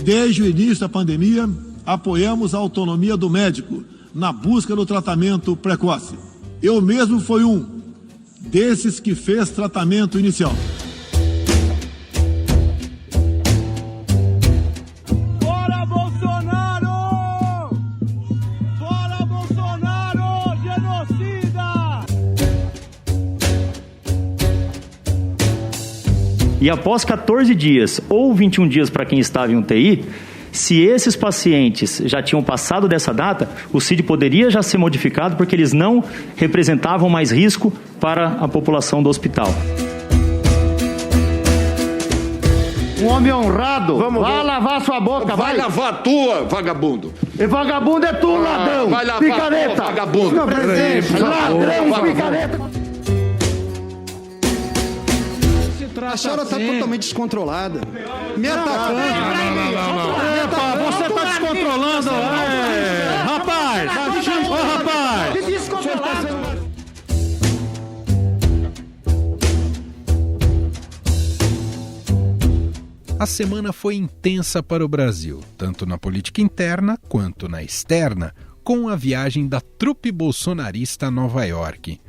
Desde o início da pandemia, apoiamos a autonomia do médico na busca do tratamento precoce. Eu mesmo fui um desses que fez tratamento inicial. Fora Bolsonaro! Fora Bolsonaro, genocida! E após 14 dias ou 21 dias para quem estava em UTI, se esses pacientes já tinham passado dessa data, o CID poderia já ser modificado porque eles não representavam mais risco para a população do hospital. Um homem honrado, vai lavar sua boca, vai lavar a tua, vagabundo. E vagabundo é tu, ladrão, vai lavar picareta. A tua, vagabundo. Não, presidente, ladrão, picareta. A senhora está totalmente descontrolada. Me atacando. Epa, você está descontrolando. Rapaz, rapaz. A semana foi intensa para o Brasil, tanto na política interna quanto na externa, com a viagem da trupe bolsonarista a Nova York.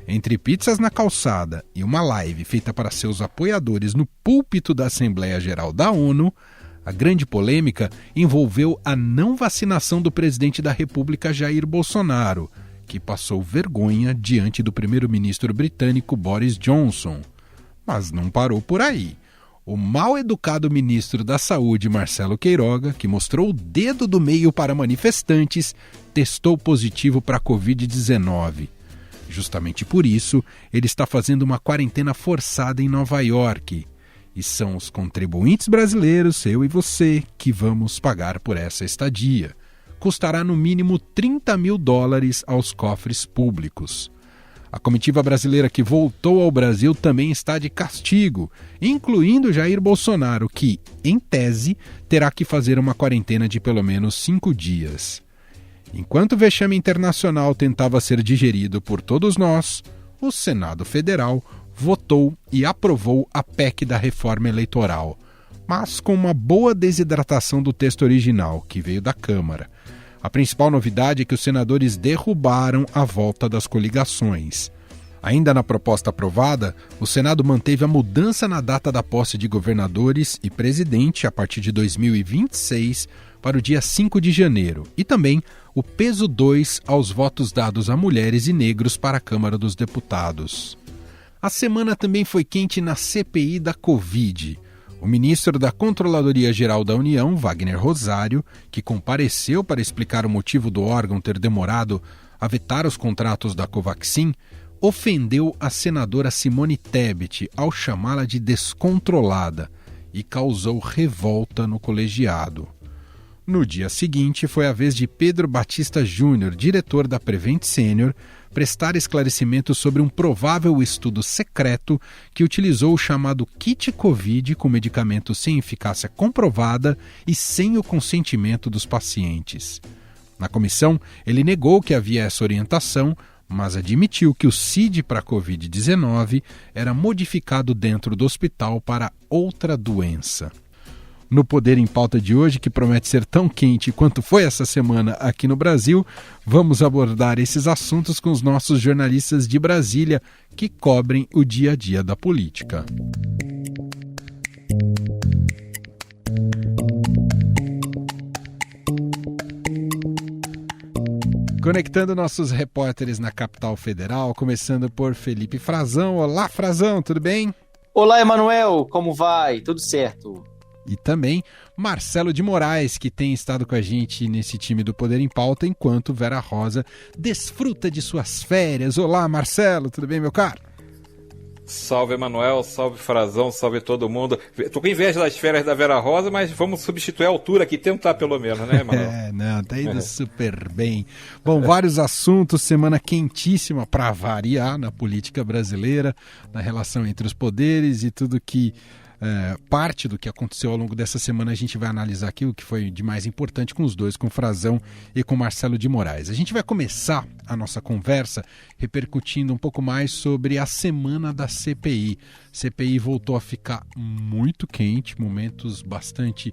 Entre pizzas na calçada e uma live feita para seus apoiadores no púlpito da Assembleia Geral da ONU, a grande polêmica envolveu a não vacinação do presidente da República Jair Bolsonaro, que passou vergonha diante do primeiro-ministro britânico Boris Johnson. Mas não parou por aí. O mal-educado ministro da Saúde, Marcelo Queiroga, que mostrou o dedo do meio para manifestantes, testou positivo para a Covid-19. Justamente por isso, ele está fazendo uma quarentena forçada em Nova York. E são os contribuintes brasileiros, eu e você, que vamos pagar por essa estadia. Custará no mínimo $30 mil aos cofres públicos. A comitiva brasileira que voltou ao Brasil também está de castigo, incluindo Jair Bolsonaro, que, em tese, terá que fazer uma quarentena de pelo menos 5 dias. Enquanto o vexame internacional tentava ser digerido por todos nós, o Senado Federal votou e aprovou a PEC da reforma eleitoral, mas com uma boa desidratação do texto original, que veio da Câmara. A principal novidade é que os senadores derrubaram a volta das coligações. Ainda na proposta aprovada, o Senado manteve a mudança na data da posse de governadores e presidente a partir de 2026 para o dia 5 de janeiro e também o peso 2 aos votos dados a mulheres e negros para a Câmara dos Deputados. A semana também foi quente na CPI da Covid. O ministro da Controladoria Geral da União, Wagner Rosário, que compareceu para explicar o motivo do órgão ter demorado a vetar os contratos da Covaxin, ofendeu a senadora Simone Tebet ao chamá-la de descontrolada e causou revolta no colegiado. No dia seguinte, foi a vez de Pedro Batista Júnior, diretor da Prevent Senior, prestar esclarecimentos sobre um provável estudo secreto que utilizou o chamado kit Covid com medicamentos sem eficácia comprovada e sem o consentimento dos pacientes. Na comissão, ele negou que havia essa orientação, mas admitiu que o CID para a Covid-19 era modificado dentro do hospital para outra doença. No Poder em Pauta de hoje, que promete ser tão quente quanto foi essa semana aqui no Brasil, vamos abordar esses assuntos com os nossos jornalistas de Brasília, que cobrem o dia a dia da política. Conectando nossos repórteres na capital federal, começando por Felipe Frazão. Olá, Frazão, tudo bem? Olá, Emanuel, como vai? Tudo certo. E também Marcelo de Moraes, que tem estado com a gente nesse time do Poder em Pauta, enquanto Vera Rosa desfruta de suas férias. Olá, Marcelo, tudo bem, meu caro? Salve, Emanuel, salve, Frazão, salve todo mundo. Tô com inveja das férias da Vera Rosa, mas vamos substituir a altura aqui, tentar pelo menos, né, Emanuel? Não, tá indo super bem. Bom, vários assuntos, semana quentíssima para variar na política brasileira, na relação entre os poderes e tudo que parte do que aconteceu ao longo dessa semana. A gente vai analisar aqui o que foi de mais importante com os dois, com o Frazão e com o Marcelo de Moraes. A gente vai começar a nossa conversa repercutindo um pouco mais sobre a semana da CPI. A CPI voltou a ficar muito quente, momentos bastante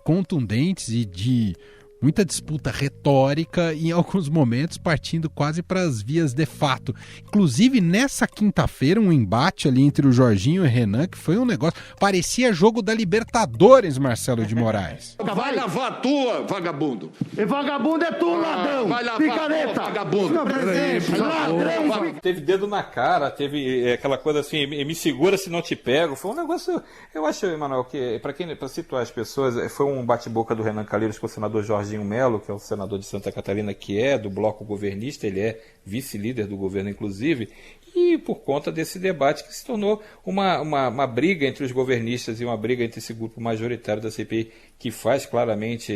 contundentes e de muita disputa retórica e em alguns momentos partindo quase para as vias de fato. Inclusive, nessa quinta-feira, um embate ali entre o Jorginho e o Renan, que foi um negócio... Parecia jogo da Libertadores, Marcelo de Moraes. Vai lavar a tua, vagabundo. E vagabundo é tu, ladrão. Vai lavar Picareta. a tua, vagabundo. Ladrão. Teve dedo na cara, teve aquela coisa assim, me segura se não te pego. Foi um negócio... Eu acho, Emanuel, que para situar as pessoas, foi um bate-boca do Renan Calheiros com o senador Jorginho Melo, que é o senador de Santa Catarina, que é do bloco governista, ele é vice-líder do governo, inclusive, e por conta desse debate que se tornou uma briga entre os governistas e uma briga entre esse grupo majoritário da CPI, que faz claramente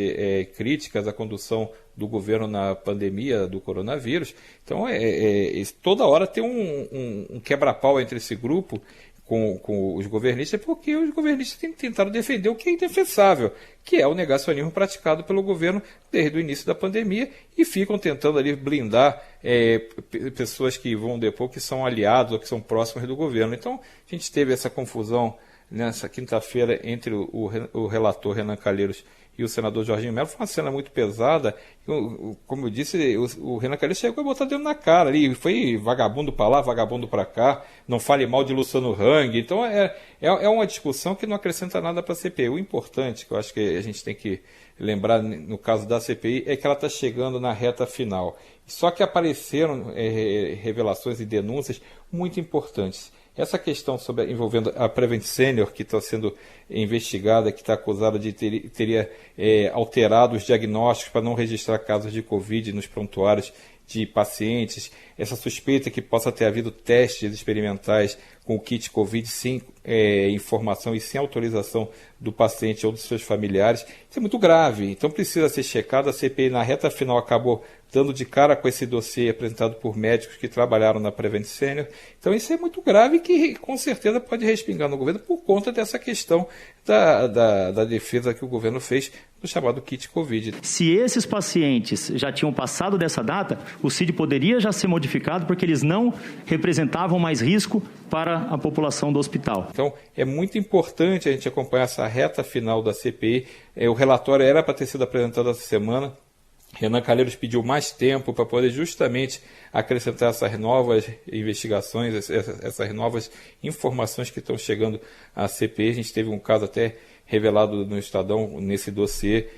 críticas à condução do governo na pandemia do coronavírus. Então, toda hora tem um quebra-pau entre esse grupo com os governistas, porque os governistas têm tentado defender o que é indefensável, que é o negacionismo praticado pelo governo desde o início da pandemia, e ficam tentando ali blindar pessoas que vão depor, que são aliados ou que são próximos do governo. Então, a gente teve essa confusão nessa quinta-feira entre o relator Renan Calheiros e o senador Jorginho Melo. Foi uma cena muito pesada. Como eu disse, o Renan Calheiros chegou a botar dedo na cara ali. Foi vagabundo para lá, vagabundo para cá. Não fale mal de Luciano Hang. Então é uma discussão que não acrescenta nada para a CPI. O importante, que eu acho que a gente tem que lembrar no caso da CPI, é que ela está chegando na reta final. Só que apareceram revelações e denúncias muito importantes. Essa questão envolvendo a Prevent Senior, que está sendo investigada, que está acusada de teria alterado os diagnósticos para não registrar casos de Covid nos prontuários de pacientes, essa suspeita que possa ter havido testes experimentais com o kit Covid sem informação e sem autorização do paciente ou dos seus familiares, isso é muito grave, então precisa ser checado. A CPI na reta final acabou dando de cara com esse dossiê apresentado por médicos que trabalharam na Prevent Senior, então isso é muito grave, que com certeza pode respingar no governo por conta dessa questão da defesa que o governo fez do chamado kit Covid. Se esses pacientes já tinham passado dessa data, o CID poderia já ser modificado porque eles não representavam mais risco para a população do hospital. Então, é muito importante a gente acompanhar essa reta final da CPI. O relatório era para ter sido apresentado essa semana. Renan Calheiros pediu mais tempo para poder justamente acrescentar essas novas investigações, essas novas informações que estão chegando à CPI. A gente teve um caso até revelado no Estadão, nesse dossiê,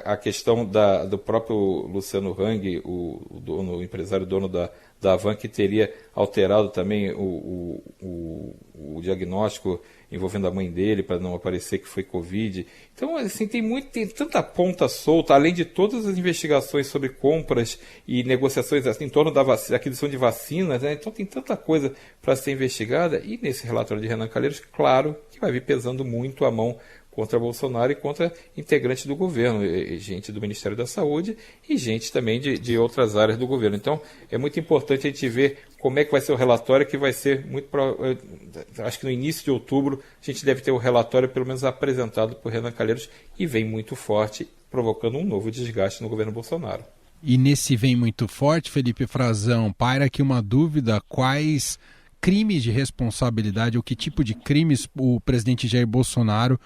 a questão do próprio Luciano Hang, o empresário dono da Van, que teria alterado também o diagnóstico envolvendo a mãe dele, para não aparecer que foi Covid. Então, assim, tem tanta ponta solta, além de todas as investigações sobre compras e negociações assim, em torno da aquisição de vacinas, né? Então tem tanta coisa para ser investigada, e nesse relatório de Renan Calheiros, claro que vai vir pesando muito a mão contra Bolsonaro e contra integrantes do governo, gente do Ministério da Saúde e gente também de outras áreas do governo. Então, é muito importante a gente ver como é que vai ser o relatório, que vai ser acho que no início de outubro a gente deve ter o relatório pelo menos apresentado por Renan Calheiros, e vem muito forte, provocando um novo desgaste no governo Bolsonaro. E nesse vem muito forte, Felipe Frazão, paira aqui uma dúvida: quais crimes de responsabilidade ou que tipo de crimes o presidente Jair Bolsonaro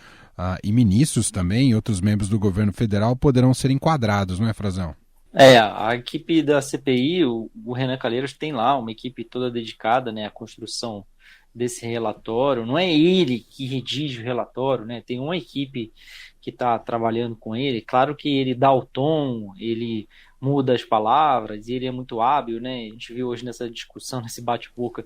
e ministros também, e outros membros do governo federal, poderão ser enquadrados, não é, Frazão? A equipe da CPI, o Renan Calheiros tem lá uma equipe toda dedicada, né, à construção desse relatório. Não é ele que redige o relatório, né? Tem uma equipe que está trabalhando com ele. Claro que ele dá o tom, ele muda as palavras, e ele é muito hábil, né? A gente viu hoje nessa discussão, nesse bate-boca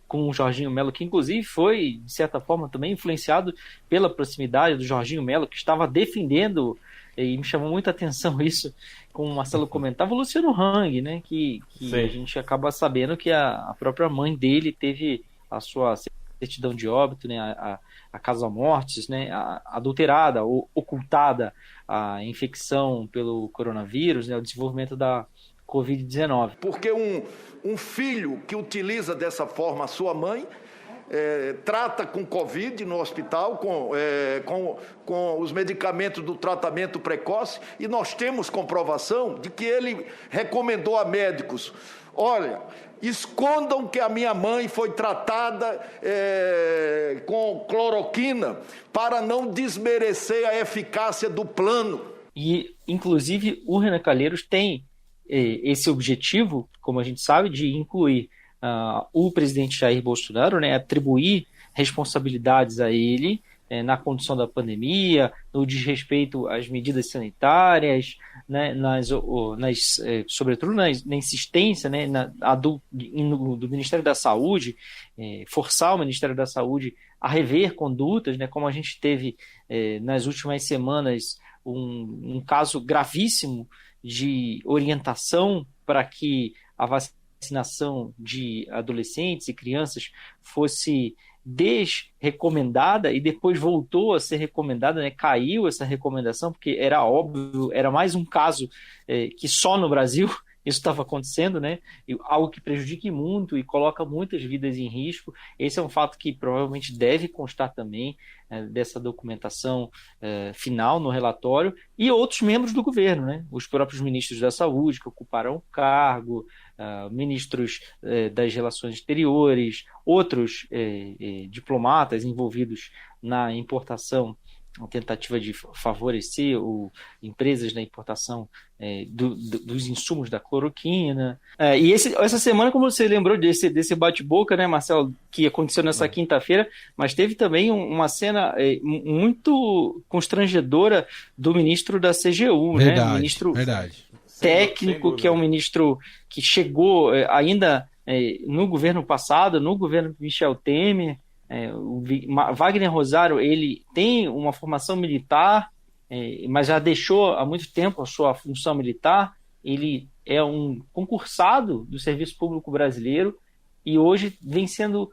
com o Jorginho Melo, que inclusive foi, de certa forma, também influenciado pela proximidade do Jorginho Melo, que estava defendendo, e me chamou muita atenção isso, como o Marcelo comentava, o Luciano Hang, né? Que a gente acaba sabendo que a própria mãe dele teve a sua certidão de óbito, né? A causa mortis, né? Adulterada ou ocultada a infecção pelo coronavírus, né? O desenvolvimento da Covid-19. Porque um filho que utiliza dessa forma a sua mãe trata com Covid no hospital, com os medicamentos do tratamento precoce, e nós temos comprovação de que ele recomendou a médicos: olha, escondam que a minha mãe foi tratada com cloroquina para não desmerecer a eficácia do plano. E, inclusive, o Renan Calheiros tem esse objetivo, como a gente sabe, de incluir o presidente Jair Bolsonaro, né, atribuir responsabilidades a ele na condução da pandemia, no desrespeito às medidas sanitárias, né, sobretudo na insistência, né, do Ministério da Saúde, forçar o Ministério da Saúde a rever condutas, né, como a gente teve nas últimas semanas um caso gravíssimo de orientação para que a vacinação de adolescentes e crianças fosse desrecomendada e depois voltou a ser recomendada, né? Caiu essa recomendação porque era óbvio, era mais um caso que só no Brasil isso estava acontecendo, né? Algo que prejudica muito e coloca muitas vidas em risco. Esse é um fato que provavelmente deve constar também dessa documentação final no relatório, e outros membros do governo, né? Os próprios ministros da Saúde que ocuparam o cargo, ministros das Relações Exteriores, outros diplomatas envolvidos na importação, uma tentativa de favorecer empresas na importação dos insumos da cloroquina. E essa semana, como você lembrou desse bate-boca, né, Marcelo, que aconteceu nessa quinta-feira, mas teve também uma cena muito constrangedora do ministro da CGU, verdade, né? Ministro verdade. Técnico, que é um ministro que chegou ainda no governo passado, no governo Michel Temer. O Wagner Rosário, ele tem uma formação militar, mas já deixou há muito tempo a sua função militar. Ele é um concursado do Serviço Público Brasileiro e hoje vem sendo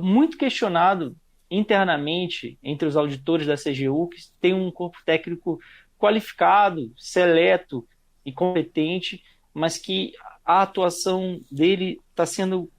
muito questionado internamente entre os auditores da CGU, que tem um corpo técnico qualificado, seleto e competente, mas que a atuação dele está sendo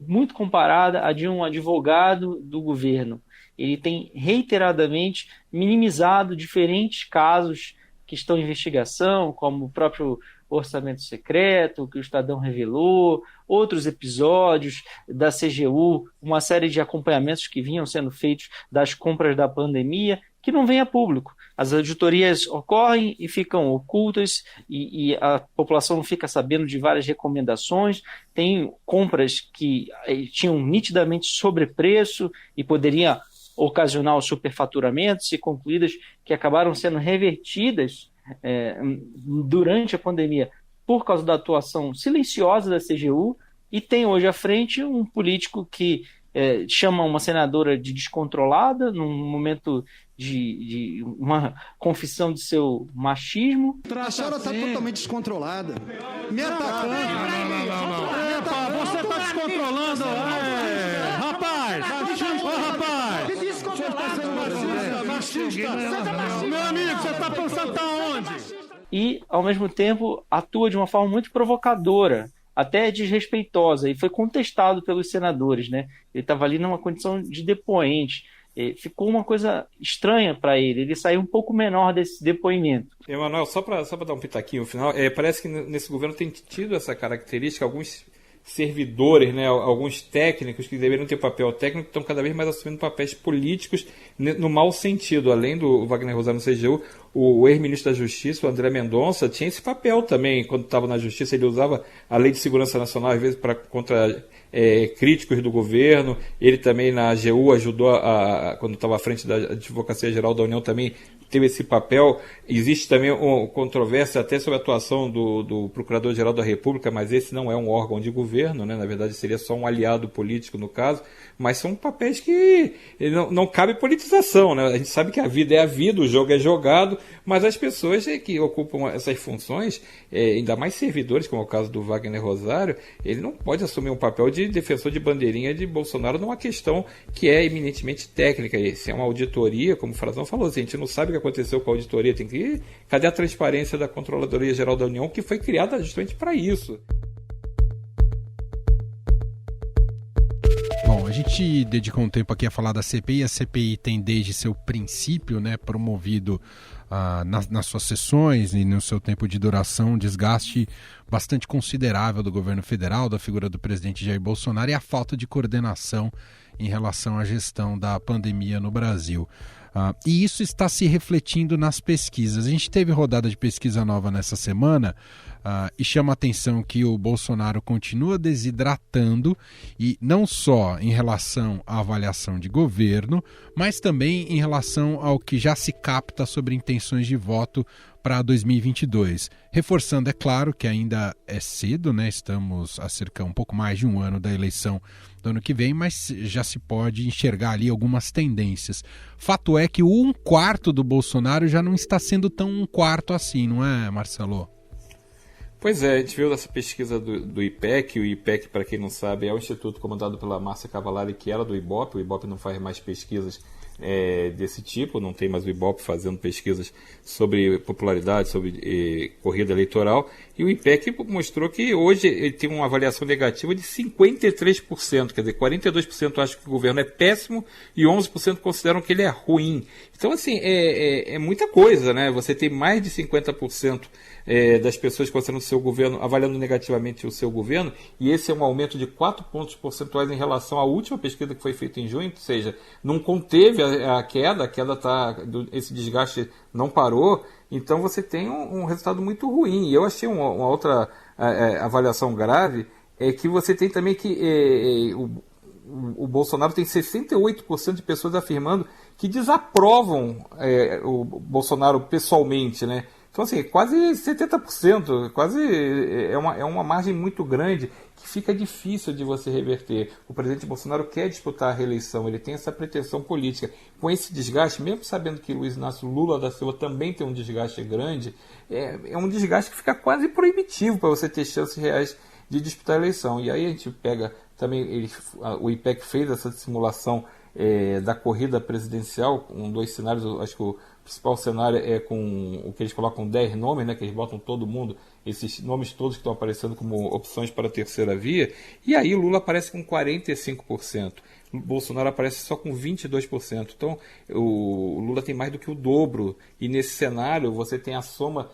muito comparada à de um advogado do governo. Ele tem reiteradamente minimizado diferentes casos que estão em investigação, como o próprio orçamento secreto, que o Estadão revelou, outros episódios da CGU, uma série de acompanhamentos que vinham sendo feitos das compras da pandemia, que não vem a público. As auditorias ocorrem e ficam ocultas e a população não fica sabendo de várias recomendações. Tem compras que tinham nitidamente sobrepreço e poderia ocasionar o superfaturamento, se concluídas, que acabaram sendo revertidas durante a pandemia por causa da atuação silenciosa da CGU. E tem hoje à frente um político que chama uma senadora de descontrolada num momento de uma confissão de seu machismo. A senhora está totalmente descontrolada. Me atacando. Epa, você está descontrolando. Rapaz, rapaz. Que descontrolado. Machista. Meu amigo, você está pensando tá onde? E, ao mesmo tempo, atua de uma forma muito provocadora, até desrespeitosa, e foi contestado pelos senadores, né? Ele estava ali numa condição de depoente. Ficou uma coisa estranha para ele saiu um pouco menor desse depoimento. Emanuel, só para dar um pitaquinho no final, parece que nesse governo tem tido essa característica, alguns servidores, né, alguns técnicos que deveriam ter papel técnico estão cada vez mais assumindo papéis políticos no mau sentido. Além do Wagner Rosário no CGU, o ex-ministro da Justiça, o André Mendonça, tinha esse papel também. Quando estava na Justiça, ele usava a Lei de Segurança Nacional, às vezes, contra críticos do governo. Ele também, na AGU, ajudou, quando estava à frente da Advocacia Geral da União, também teve esse papel. Existe também uma controvérsia até sobre a atuação do Procurador-Geral da República, mas esse não é um órgão de governo, né? Na verdade seria só um aliado político no caso, mas são papéis que não cabe politização, né? A gente sabe que a vida é a vida, o jogo é jogado, mas as pessoas que ocupam essas funções, ainda mais servidores, como é o caso do Wagner Rosário, ele não pode assumir um papel de defensor de bandeirinha de Bolsonaro numa questão que é eminentemente técnica. Se é uma auditoria, como o Frazão falou, a gente não sabe o que aconteceu com a auditoria, tem que ir. Cadê a transparência da Controladoria Geral da União, que foi criada justamente para isso? Bom, a gente dedicou um tempo aqui a falar da CPI. A CPI tem desde seu princípio, né, promovido nas suas sessões e no seu tempo de duração um desgaste bastante considerável do governo federal, da figura do presidente Jair Bolsonaro e a falta de coordenação em relação à gestão da pandemia no Brasil. E isso está se refletindo nas pesquisas. A gente teve rodada de pesquisa nova nessa semana e chama a atenção que o Bolsonaro continua desidratando, e não só em relação à avaliação de governo, mas também em relação ao que já se capta sobre intenções de voto para 2022. Reforçando, é claro, que ainda é cedo, né? Estamos a cerca um pouco mais de um ano da eleição do ano que vem, mas já se pode enxergar ali algumas tendências. Fato é que o 1/4 do Bolsonaro já não está sendo tão 1/4 assim, não é, Marcelo? Pois é, a gente viu essa pesquisa do IPEC. O IPEC, para quem não sabe, é o instituto comandado pela Márcia Cavallari, que era do IBOP. O IBOP não faz mais pesquisas desse tipo, não tem mais o IBOP fazendo pesquisas sobre popularidade, sobre corrida eleitoral, e o IPEC mostrou que hoje ele tem uma avaliação negativa de 53%, quer dizer, 42% acham que o governo é péssimo e 11% consideram que ele é ruim. Então, assim, é muita coisa, né? Você tem mais de 50% das pessoas considerando o seu governo, avaliando negativamente o seu governo, e esse é um aumento de 4 pontos percentuais em relação à última pesquisa que foi feita em junho, ou seja, não conteve a queda esse desgaste não parou, então você tem um resultado muito ruim. E eu achei uma outra avaliação grave, é que você tem também que o Bolsonaro tem 68% de pessoas afirmando que desaprovam o Bolsonaro pessoalmente, né? Então, assim, quase 70%, é uma margem muito grande que fica difícil de você reverter. O presidente Bolsonaro quer disputar a reeleição, ele tem essa pretensão política. Com esse desgaste, mesmo sabendo que Luiz Inácio Lula da Silva também tem um desgaste grande, é um desgaste que fica quase proibitivo para você ter chances reais de disputar a eleição. E aí a gente pega também, o IPEC fez essa simulação da corrida presidencial, com 2 cenários. Acho que o principal cenário é com o que eles colocam 10 nomes, né, que eles botam todo mundo, esses nomes todos que estão aparecendo como opções para a terceira via, e aí o Lula aparece com 45%, o Bolsonaro aparece só com 22%, então o Lula tem mais do que o dobro, e nesse cenário você tem a soma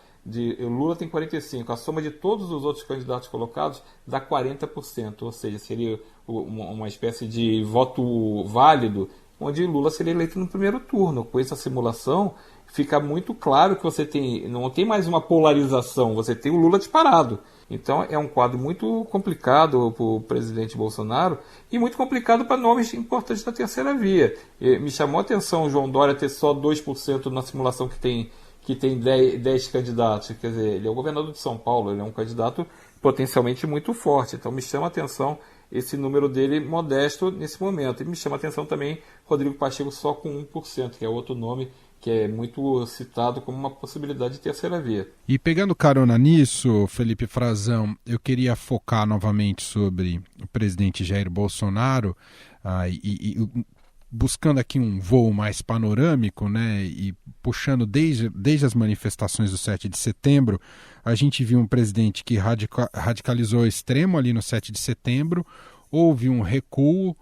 o Lula tem 45%, a soma de todos os outros candidatos colocados dá 40%, ou seja, seria uma espécie de voto válido, onde Lula seria eleito no primeiro turno. Com essa simulação, fica muito claro que você não tem mais uma polarização, você tem o Lula disparado. Então é um quadro muito complicado para o presidente Bolsonaro e muito complicado para nomes importantes da terceira via. Me chamou a atenção o João Dória ter só 2% na simulação que tem 10 candidatos. Quer dizer, ele é o governador de São Paulo, ele é um candidato potencialmente muito forte. Então me chama a atenção esse número dele modesto nesse momento. E me chama a atenção também Rodrigo Pacheco só com 1%, que é outro nome que é muito citado como uma possibilidade de terceira via. E pegando carona nisso, Felipe Frazão, eu queria focar novamente sobre o presidente Jair Bolsonaro buscando aqui um voo mais panorâmico, né, e puxando desde as manifestações do 7 de setembro, a gente viu um presidente que radicalizou ao extremo ali no 7 de setembro, houve um recuo,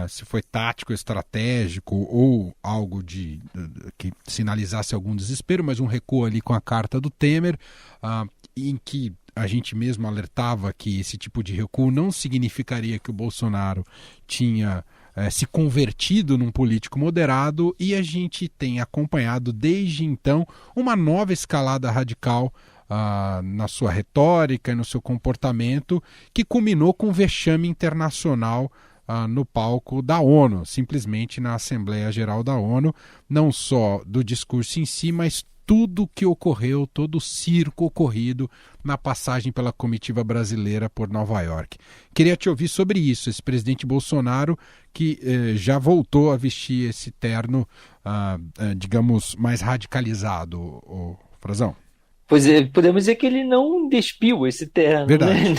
se foi tático, estratégico ou algo que sinalizasse algum desespero, mas um recuo ali com a carta do Temer, em que a gente mesmo alertava que esse tipo de recuo não significaria que o Bolsonaro tinha se convertido num político moderado, e a gente tem acompanhado desde então uma nova escalada radical na sua retórica e no seu comportamento, que culminou com um vexame internacional no palco da ONU, simplesmente na Assembleia Geral da ONU, não só do discurso em si, mas tudo que ocorreu, todo o circo ocorrido na passagem pela comitiva brasileira por Nova York. Queria te ouvir sobre isso, esse presidente Bolsonaro que já voltou a vestir esse terno, digamos, mais radicalizado, Frazão. Pois é, podemos dizer que ele não despiu esse terno, né?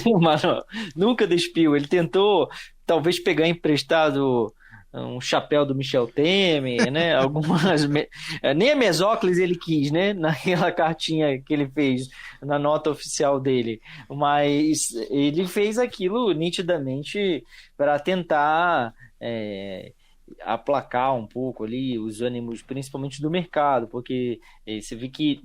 Nunca despiu. Ele tentou, talvez, pegar emprestado um chapéu do Michel Temer, né? Nem a Mesóclis ele quis, né? Naquela cartinha que ele fez na nota oficial dele, mas ele fez aquilo nitidamente para tentar aplacar um pouco ali os ânimos, principalmente do mercado, porque você vê que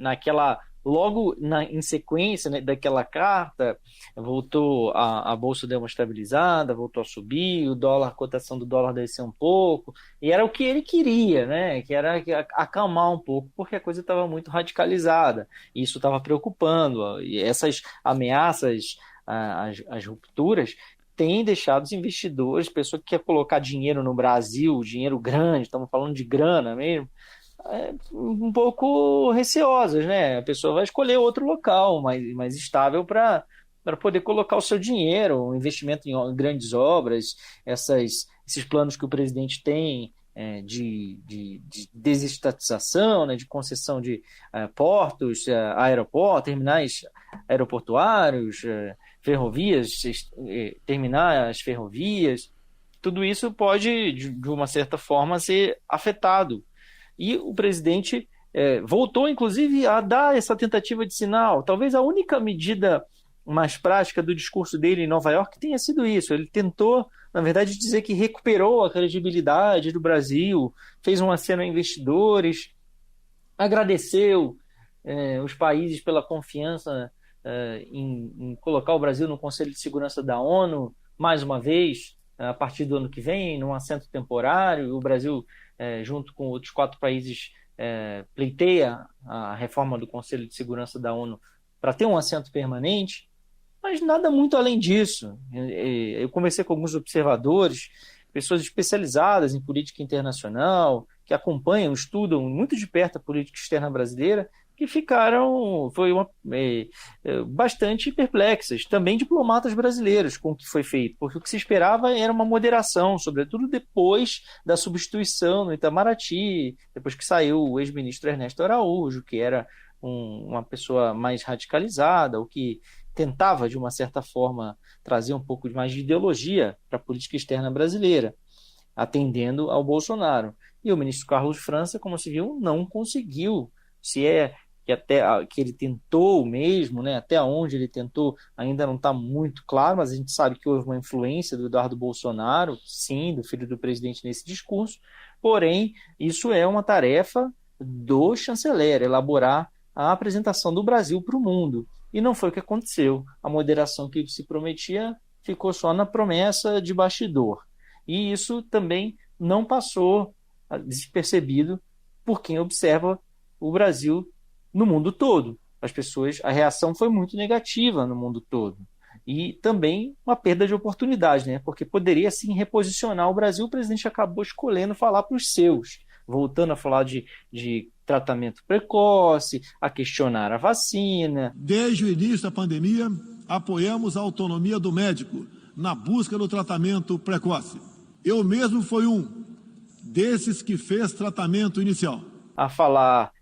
em sequência, né, daquela carta, voltou a bolsa deu uma estabilizada, voltou a subir, a cotação do dólar desceu um pouco, e era o que ele queria, né, que era acalmar um pouco, porque a coisa estava muito radicalizada, e isso estava preocupando, e essas ameaças, as rupturas, tem deixado os investidores, pessoa que quer colocar dinheiro no Brasil, dinheiro grande, estamos falando de grana mesmo, um pouco receosas, né? A pessoa vai escolher outro local mais estável para poder colocar o seu dinheiro, um investimento em grandes obras, esses planos que o presidente tem de desestatização, né, de concessão de portos, aeroportos, terminais aeroportuários, ferrovias, terminais ferrovias, tudo isso pode, de uma certa forma, ser afetado. E o presidente voltou, inclusive, a dar essa tentativa de sinal. Talvez a única medida mais prática do discurso dele em Nova York tenha sido isso. Ele tentou, na verdade, dizer que recuperou a credibilidade do Brasil, fez um aceno a investidores, agradeceu os países pela confiança em colocar o Brasil no Conselho de Segurança da ONU, mais uma vez, a partir do ano que vem, num assento temporário. O Brasil, junto com outros 4 países, pleiteia a reforma do Conselho de Segurança da ONU para ter um assento permanente, mas nada muito além disso. Eu conversei com alguns observadores, pessoas especializadas em política internacional, que acompanham, estudam muito de perto a política externa brasileira, que ficaram bastante perplexas, também diplomatas brasileiros, com o que foi feito, porque o que se esperava era uma moderação, sobretudo depois da substituição no Itamaraty, depois que saiu o ex-ministro Ernesto Araújo, que era uma pessoa mais radicalizada, o que tentava, de uma certa forma, trazer um pouco mais de ideologia para a política externa brasileira, atendendo ao Bolsonaro. E o ministro Carlos França, como se viu, não conseguiu. Se que ele tentou mesmo, né, até onde ele tentou, ainda não está muito claro, mas a gente sabe que houve uma influência do Eduardo Bolsonaro, sim, do filho do presidente nesse discurso, porém, isso é uma tarefa do chanceler, elaborar a apresentação do Brasil para o mundo. E não foi o que aconteceu. A moderação que se prometia ficou só na promessa de bastidor. E isso também não passou despercebido por quem observa o Brasil no mundo todo. A reação foi muito negativa no mundo todo. E também uma perda de oportunidade, né? Porque poderia sim reposicionar o Brasil. O presidente acabou escolhendo falar para os seus, voltando a falar de tratamento precoce, a questionar a vacina. Desde o início da pandemia, apoiamos a autonomia do médico na busca do tratamento precoce. Eu mesmo fui um desses que fez tratamento inicial. A falar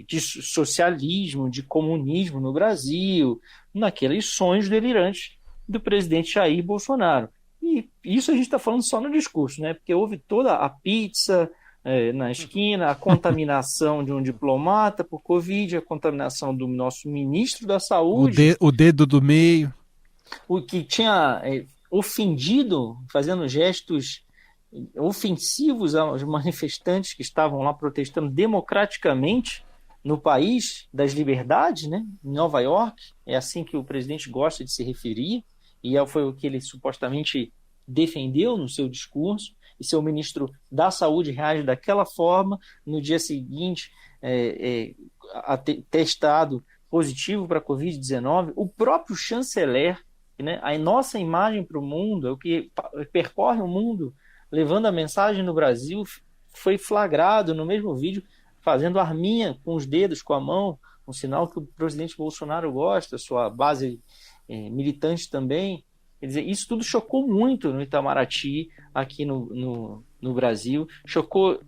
de socialismo, de comunismo no Brasil, naqueles sonhos delirantes do presidente Jair Bolsonaro. E isso a gente está falando só no discurso, né? Porque houve toda a pizza na esquina, a contaminação de um diplomata por Covid, a contaminação do nosso ministro da Saúde. O dedo do meio. O que tinha ofendido, fazendo gestos ofensivos aos manifestantes que estavam lá protestando democraticamente no país das liberdades, né? Em Nova York, é assim que o presidente gosta de se referir, e foi o que ele supostamente defendeu no seu discurso, e seu ministro da Saúde reage daquela forma, no dia seguinte testado positivo para a Covid-19, o próprio chanceler, né? A nossa imagem para o mundo, é o que percorre o mundo, levando a mensagem no Brasil, foi flagrado no mesmo vídeo, fazendo arminha com os dedos, com a mão, um sinal que o presidente Bolsonaro gosta, sua base militante também. Quer dizer, isso tudo chocou muito no Itamaraty, aqui no Brasil, chocou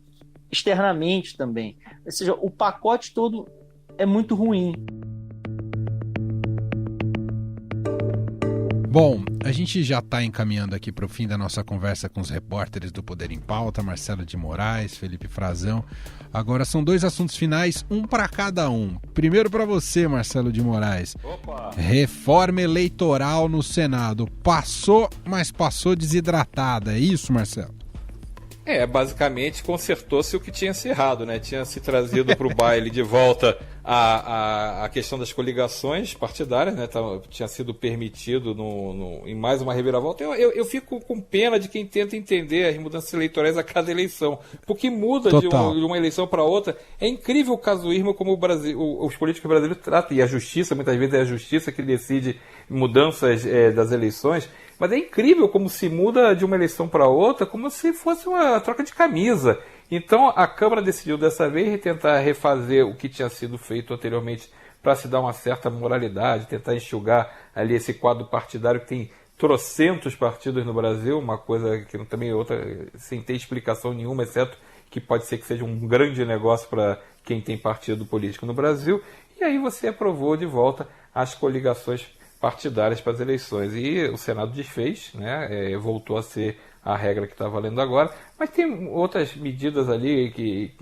externamente também. Ou seja, o pacote todo é muito ruim. Bom, a gente já está encaminhando aqui para o fim da nossa conversa com os repórteres do Poder em Pauta, Marcelo de Moraes, Felipe Frazão. Agora são 2 assuntos finais, um para cada um. Primeiro para você, Marcelo de Moraes. Opa! Reforma eleitoral no Senado. Passou, mas passou desidratada. É isso, Marcelo? Basicamente consertou-se o que tinha se errado, né? Tinha se trazido para o baile de volta a questão das coligações partidárias, né? Tinha sido permitido em mais uma reviravolta. Eu fico com pena de quem tenta entender as mudanças eleitorais a cada eleição, porque muda de uma eleição para outra. É incrível o casuísmo como os políticos brasileiros tratam, e a justiça, muitas vezes é a justiça que decide mudanças das eleições. Mas é incrível como se muda de uma eleição para outra, como se fosse uma troca de camisa. Então a Câmara decidiu dessa vez tentar refazer o que tinha sido feito anteriormente para se dar uma certa moralidade, tentar enxugar ali esse quadro partidário que tem trocentos partidos no Brasil, uma coisa que também outra sem ter explicação nenhuma, exceto que pode ser que seja um grande negócio para quem tem partido político no Brasil. E aí você aprovou de volta as coligações partidárias para as eleições. E o Senado desfez, né? Voltou a ser a regra que está valendo agora, mas tem outras medidas ali que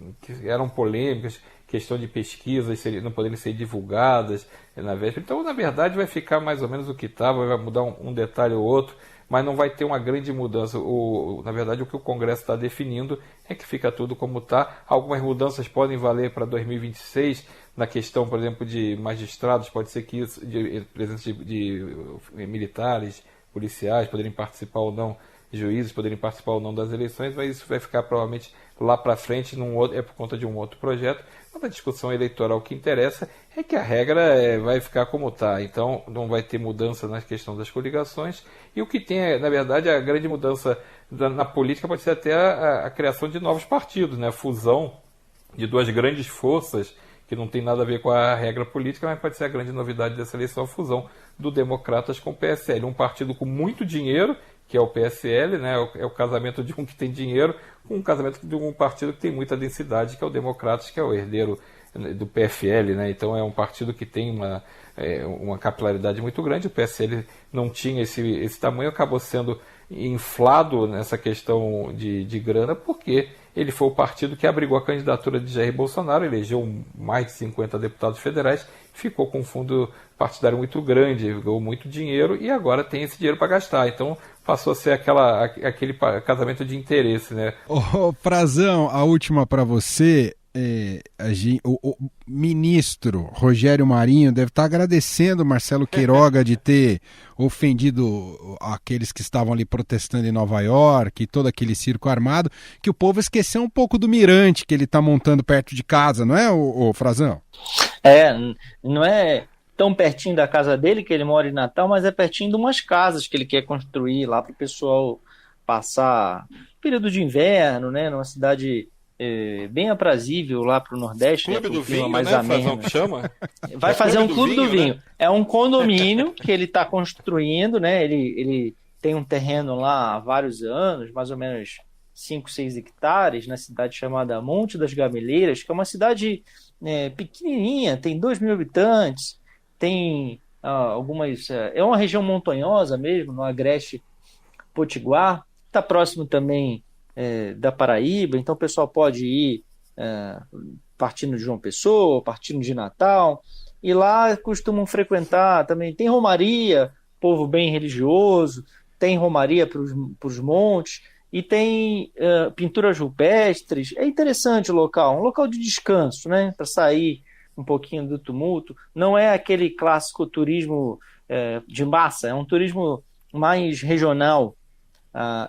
eram polêmicas, questão de pesquisas não poderem ser divulgadas na véspera. Então, na verdade, vai ficar mais ou menos o que estava, vai mudar um detalhe ou outro, mas não vai ter uma grande mudança. Na verdade, o que o Congresso está definindo é que fica tudo como está. Algumas mudanças podem valer para 2026, na questão, por exemplo, de magistrados, pode ser que isso, de presença de militares, policiais, poderem participar ou não, juízes poderem participar ou não das eleições, mas isso vai ficar provavelmente lá para frente, por conta de um outro projeto. Mas a discussão eleitoral que interessa é que a regra vai ficar como está. Então, não vai ter mudança na questão das coligações. E o que tem, na verdade, a grande mudança na política pode ser até a criação de novos partidos, né? A fusão de duas grandes forças que não tem nada a ver com a regra política, mas pode ser a grande novidade dessa eleição, a fusão do Democratas com o PSL. Um partido com muito dinheiro, que é o PSL, né? É o casamento de um que tem dinheiro com um casamento de um partido que tem muita densidade, que é o Democratas, que é o herdeiro do PFL, né? Então é um partido que tem uma capilaridade muito grande. O PSL não tinha esse tamanho, acabou sendo inflado nessa questão de grana, porque ele foi o partido que abrigou a candidatura de Jair Bolsonaro, elegeu mais de 50 deputados federais, ficou com um fundo partidário muito grande, ganhou muito dinheiro e agora tem esse dinheiro para gastar. Então passou a ser aquele casamento de interesse, né? Frazão, a última para você. O ministro Rogério Marinho deve estar agradecendo o Marcelo Queiroga de ter ofendido aqueles que estavam ali protestando em Nova York, todo aquele circo armado, que o povo esqueceu um pouco do mirante que ele está montando perto de casa, não é, o Frazão? Não é tão pertinho da casa dele, que ele mora em Natal, mas é pertinho de umas casas que ele quer construir lá para o pessoal passar período de inverno, né, numa cidade bem aprazível lá para o Nordeste. Clube do Vinho, mais né, Frazão, que chama? Vai fazer um Clube do Vinho. Né? É um condomínio que ele está construindo, né? Ele tem um terreno lá há vários anos, mais ou menos 5, 6 hectares, na cidade chamada Monte das Gameleiras, que é uma cidade pequenininha, tem 2.000 habitantes, tem algumas... é uma região montanhosa mesmo, no Agreste Potiguar, está próximo também da Paraíba, então o pessoal pode ir partindo de João Pessoa, partindo de Natal, e lá costumam frequentar também, tem romaria, povo bem religioso, tem romaria para os montes, e tem pinturas rupestres. É interessante o local, um local de descanso, né, para sair um pouquinho do tumulto. Não é aquele clássico turismo de massa, é um turismo mais regional.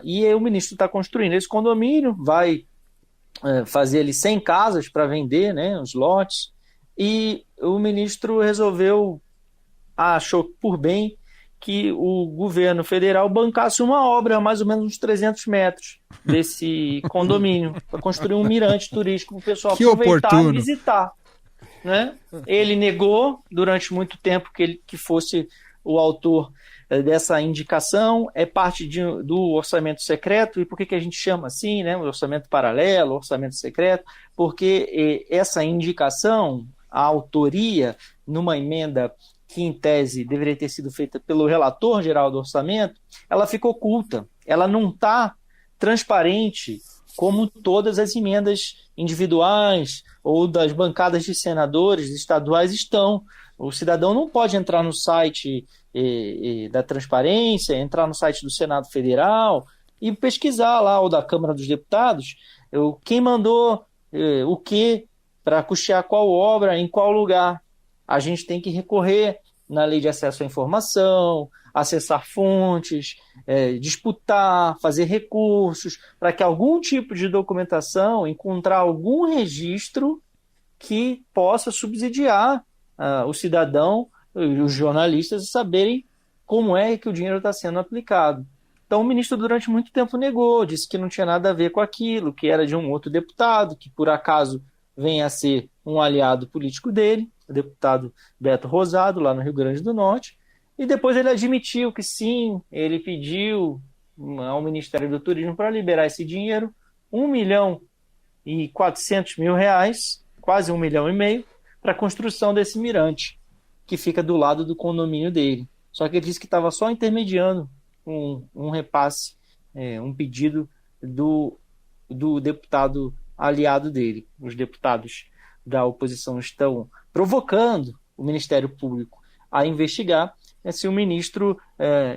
E o ministro está construindo esse condomínio, vai fazer ali 100 casas para vender, né, os lotes, e o ministro achou por bem que o governo federal bancasse uma obra, mais ou menos uns 300 metros desse condomínio, para construir um mirante turístico para o pessoal aproveitar e visitar. Né? Ele negou durante muito tempo que fosse o autor dessa indicação, é parte do orçamento secreto. E por que a gente chama assim, né? O orçamento paralelo, orçamento secreto? Porque essa indicação, a autoria, numa emenda que em tese deveria ter sido feita pelo relator geral do orçamento, ela ficou oculta, ela não está transparente como todas as emendas individuais ou das bancadas de senadores estaduais estão. O cidadão não pode entrar no site da transparência, entrar no site do Senado Federal e pesquisar lá, ou da Câmara dos Deputados, quem mandou o que para custear qual obra, em qual lugar. A gente tem que recorrer na Lei de Acesso à Informação, acessar fontes, disputar, fazer recursos, para que algum tipo de documentação, encontrar algum registro que possa subsidiar o cidadão, os jornalistas, saberem como é que o dinheiro está sendo aplicado. Então o ministro durante muito tempo negou, disse que não tinha nada a ver com aquilo, que era de um outro deputado, que por acaso vem a ser um aliado político dele, o deputado Beto Rosado, lá no Rio Grande do Norte, e depois ele admitiu que sim, ele pediu ao Ministério do Turismo para liberar esse dinheiro, R$1.400.000, quase R$1,5 milhão, para a construção desse mirante, que fica do lado do condomínio dele. Só que ele disse que estava só intermediando um repasse, um pedido do deputado aliado dele. Os deputados da oposição estão provocando o Ministério Público a investigar se o ministro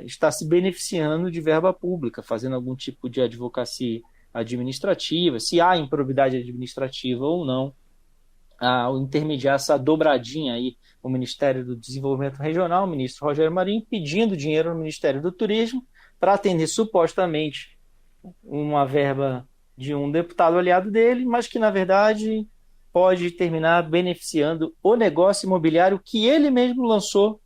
está se beneficiando de verba pública, fazendo algum tipo de advocacia administrativa, se há improbidade administrativa ou não, ao intermediar essa dobradinha aí, o Ministério do Desenvolvimento Regional, o ministro Rogério Marinho, pedindo dinheiro ao Ministério do Turismo para atender supostamente uma verba de um deputado aliado dele, mas que, na verdade, pode terminar beneficiando o negócio imobiliário que ele mesmo lançou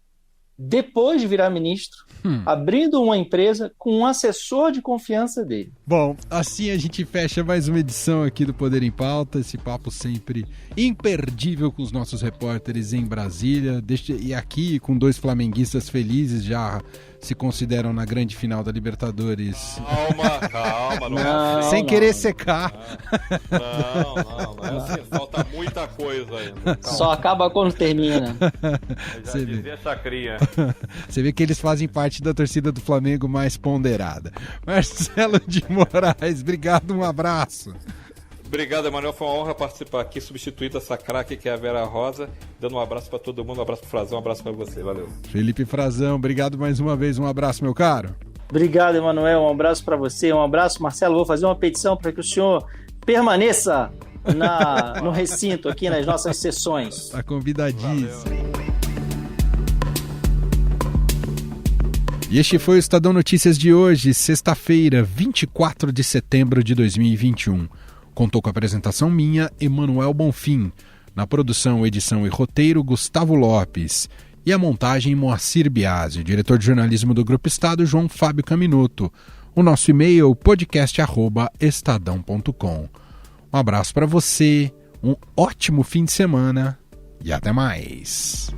depois de virar ministro, abrindo uma empresa com um assessor de confiança dele. Bom, assim a gente fecha mais uma edição aqui do Poder em Pauta, esse papo sempre imperdível com os nossos repórteres em Brasília, e aqui com dois flamenguistas felizes, já se consideram na grande final da Libertadores. Calma, não é assim. Sem querer secar. Não é assim, falta muita coisa ainda. Só acaba quando termina. Já dizia Chacrinha. Você vê que eles fazem parte da torcida do Flamengo mais ponderada. Marcelo de Moraes, obrigado, um abraço. Obrigado, Emanuel. Foi uma honra participar aqui, substituindo essa craque que é a Vera Rosa. Dando um abraço para todo mundo, um abraço pro Frazão, um abraço para você. Valeu. Felipe Frazão, obrado mais uma vez. Um abraço, meu caro. Obrigado, Emanuel. Um abraço para você. Um abraço, Marcelo. Vou fazer uma petição para que o senhor permaneça no recinto aqui nas nossas sessões. Tá convidadíssimo. E este foi o Estadão Notícias de hoje, sexta-feira, 24 de setembro de 2021. Contou com a apresentação minha, Emanuel Bonfim. Na produção, edição e roteiro, Gustavo Lopes. E a montagem, Moacir Biasi. Diretor de jornalismo do Grupo Estado, João Fábio Caminuto. O nosso e-mail, podcast@estadão.com. Um abraço para você, um ótimo fim de semana e até mais.